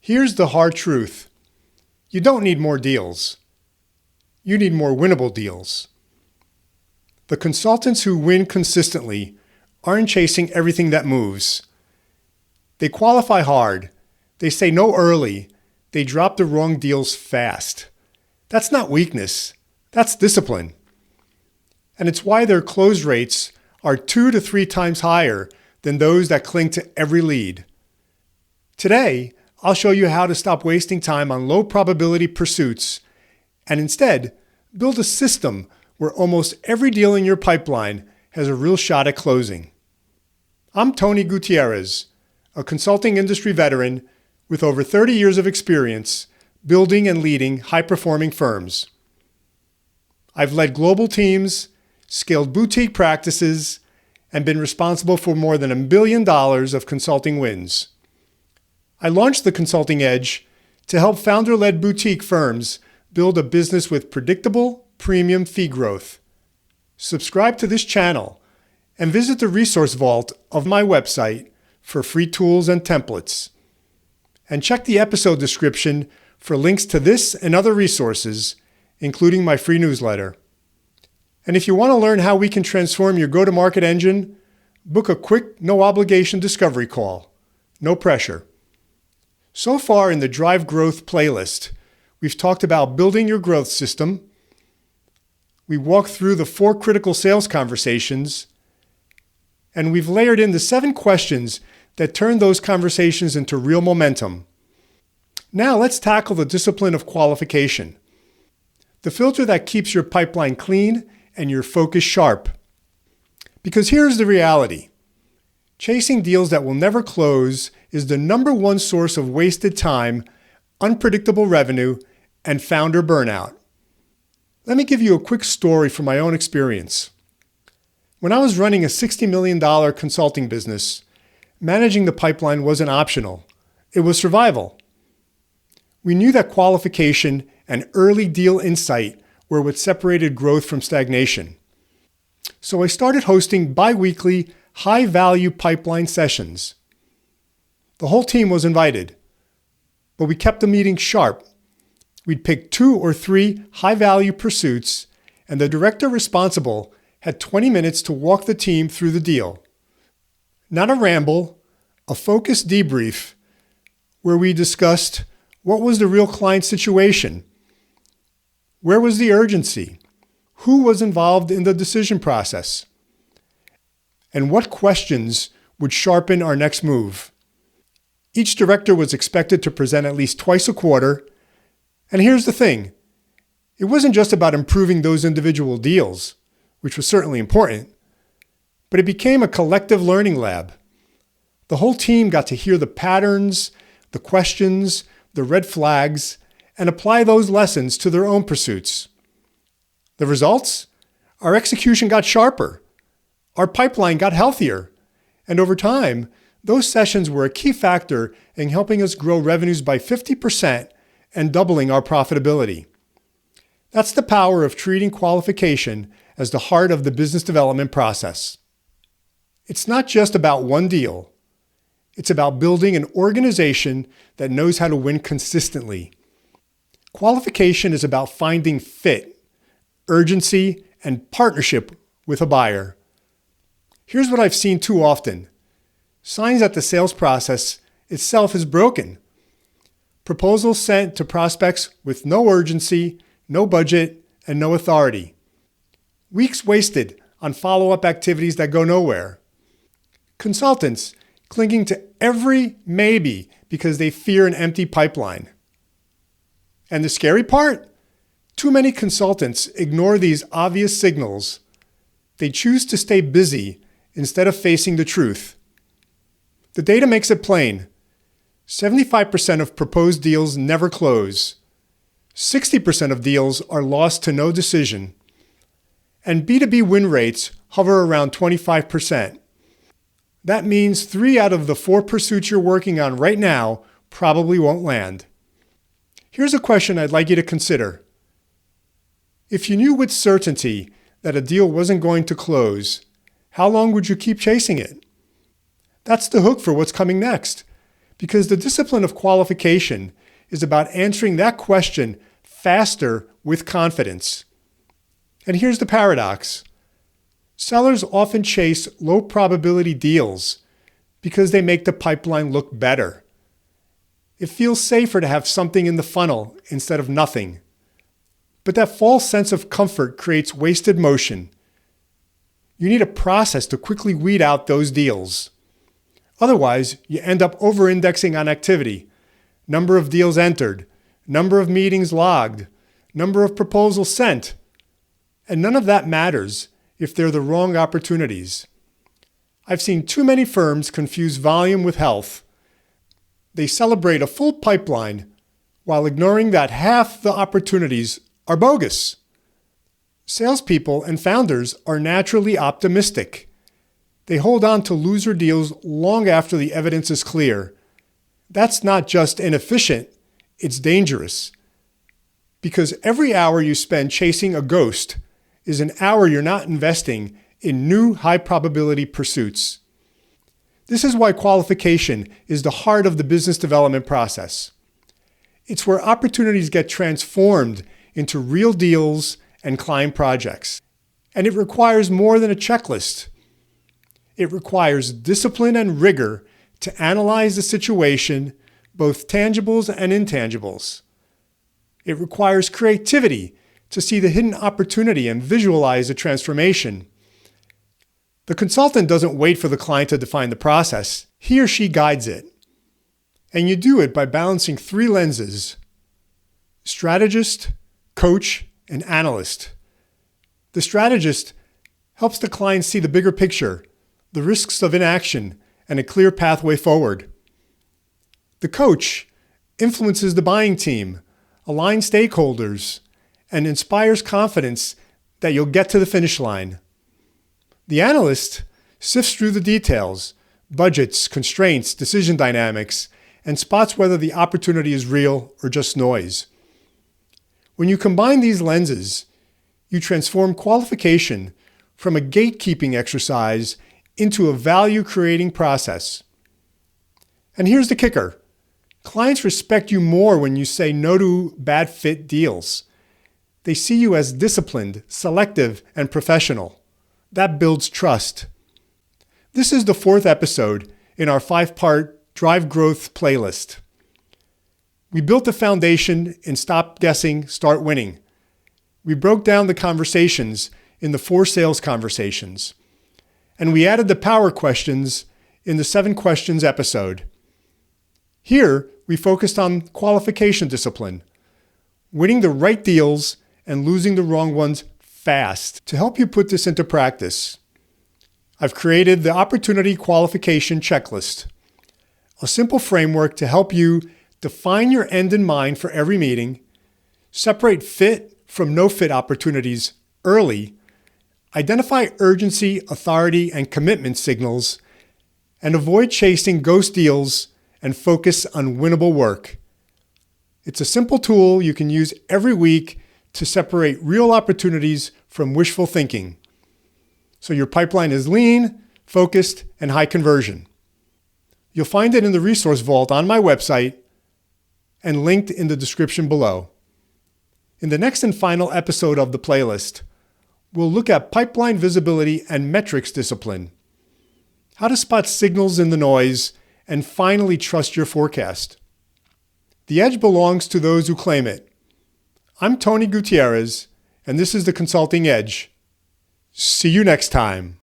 Here's the hard truth. You don't need more deals. You need more winnable deals. The consultants who win consistently aren't chasing everything that moves. They qualify hard. They say no early. They drop the wrong deals fast. That's not weakness. That's discipline. And it's why their close rates are 2 to 3 times higher than those that cling to every lead. Today, I'll show you how to stop wasting time on low probability pursuits and instead build a system where almost every deal in your pipeline has a real shot at closing. I'm Tony Gutierrez, a consulting industry veteran with over 30 years of experience building and leading high-performing firms. I've led global teams, scaled boutique practices, and been responsible for more than $1 billion of consulting wins. I launched the Consulting Edge to help founder-led boutique firms build a business with predictable, premium fee growth. Subscribe to this channel and visit the resource vault of my website for free tools and templates. And check the episode description for links to this and other resources, including my free newsletter. And if you want to learn how we can transform your go-to-market engine, book a quick, no-obligation discovery call. No pressure. So far in the Drive Growth playlist, we've talked about building your growth system. We walked through the 4 critical sales conversations, and we've layered in the 7 questions that turn those conversations into real momentum. Now let's tackle the discipline of qualification, the filter that keeps your pipeline clean and your focus sharp. Because here's the reality. Chasing deals that will never close is the number one source of wasted time, unpredictable revenue, and founder burnout. Let me give you a quick story from my own experience. When I was running a $60 million consulting business, managing the pipeline wasn't optional. It was survival. We knew that qualification and early deal insight were what separated growth from stagnation. So I started hosting bi-weekly, high-value pipeline sessions. The whole team was invited, but we kept the meeting sharp. We'd pick 2 or 3 high-value pursuits, and the director responsible had 20 minutes to walk the team through the deal. Not a ramble, a focused debrief where we discussed what was the real client situation, where was the urgency, who was involved in the decision process, and what questions would sharpen our next move. Each director was expected to present at least twice a quarter. And here's the thing. It wasn't just about improving those individual deals, which was certainly important, but it became a collective learning lab. The whole team got to hear the patterns, the questions, the red flags, and apply those lessons to their own pursuits. The results? Our execution got sharper. Our pipeline got healthier. And over time, those sessions were a key factor in helping us grow revenues by 50% and doubling our profitability. That's the power of treating qualification as the heart of the business development process. It's not just about one deal. It's about building an organization that knows how to win consistently. Qualification is about finding fit, urgency, and partnership with a buyer. Here's what I've seen too often. Signs that the sales process itself is broken. Proposals sent to prospects with no urgency, no budget, and no authority. Weeks wasted on follow-up activities that go nowhere. Consultants clinging to every maybe because they fear an empty pipeline. And the scary part? Too many consultants ignore these obvious signals. They choose to stay busy instead of facing the truth. The data makes it plain. 75% of proposed deals never close. 60% of deals are lost to no decision. And B2B win rates hover around 25%. That means 3 out of the 4 pursuits you're working on right now probably won't land. Here's a question I'd like you to consider. If you knew with certainty that a deal wasn't going to close, how long would you keep chasing it? That's the hook for what's coming next. Because the discipline of qualification is about answering that question faster with confidence. And here's the paradox. Sellers often chase low probability deals because they make the pipeline look better. It feels safer to have something in the funnel instead of nothing. But that false sense of comfort creates wasted motion. You need a process to quickly weed out those deals. Otherwise, you end up over-indexing on activity, number of deals entered, number of meetings logged, number of proposals sent. And none of that matters if they're the wrong opportunities. I've seen too many firms confuse volume with health. They celebrate a full pipeline while ignoring that half the opportunities are bogus. Salespeople and founders are naturally optimistic. They hold on to loser deals long after the evidence is clear. That's not just inefficient, it's dangerous. Because every hour you spend chasing a ghost is an hour you're not investing in new high-probability pursuits. This is why qualification is the heart of the business development process. It's where opportunities get transformed into real deals and client projects. And it requires more than a checklist. It requires discipline and rigor to analyze the situation, both tangibles and intangibles. It requires creativity to see the hidden opportunity and visualize the transformation. The consultant doesn't wait for the client to define the process. He or she guides it. And you do it by balancing three lenses: strategist, coach, and analyst. The strategist helps the client see the bigger picture, the risks of inaction, and a clear pathway forward. The coach influences the buying team, aligns stakeholders, and inspires confidence that you'll get to the finish line. The analyst sifts through the details, budgets, constraints, decision dynamics, and spots whether the opportunity is real or just noise. When you combine these lenses, you transform qualification from a gatekeeping exercise into a value-creating process. And here's the kicker. Clients respect you more when you say no to bad fit deals. They see you as disciplined, selective, and professional. That builds trust. This is the 4th episode in our 5-part Drive Growth playlist. We built the foundation in Stop Guessing, Start Winning. We broke down the conversations in the 4 sales conversations. And we added the power questions in the 7 questions episode. Here, we focused on qualification discipline, winning the right deals and losing the wrong ones fast. To help you put this into practice, I've created the Opportunity Qualification Checklist, a simple framework to help you define your end in mind for every meeting, separate fit from no fit opportunities early, identify urgency, authority, and commitment signals, and avoid chasing ghost deals and focus on winnable work. It's a simple tool you can use every week to separate real opportunities from wishful thinking, so your pipeline is lean, focused, and high conversion. You'll find it in the resource vault on my website and linked in the description below. In the next and final episode of the playlist, we'll look at pipeline visibility and metrics discipline, how to spot signals in the noise, and finally trust your forecast. The edge belongs to those who claim it. I'm Tony Gutierrez, and this is the Consulting Edge. See you next time.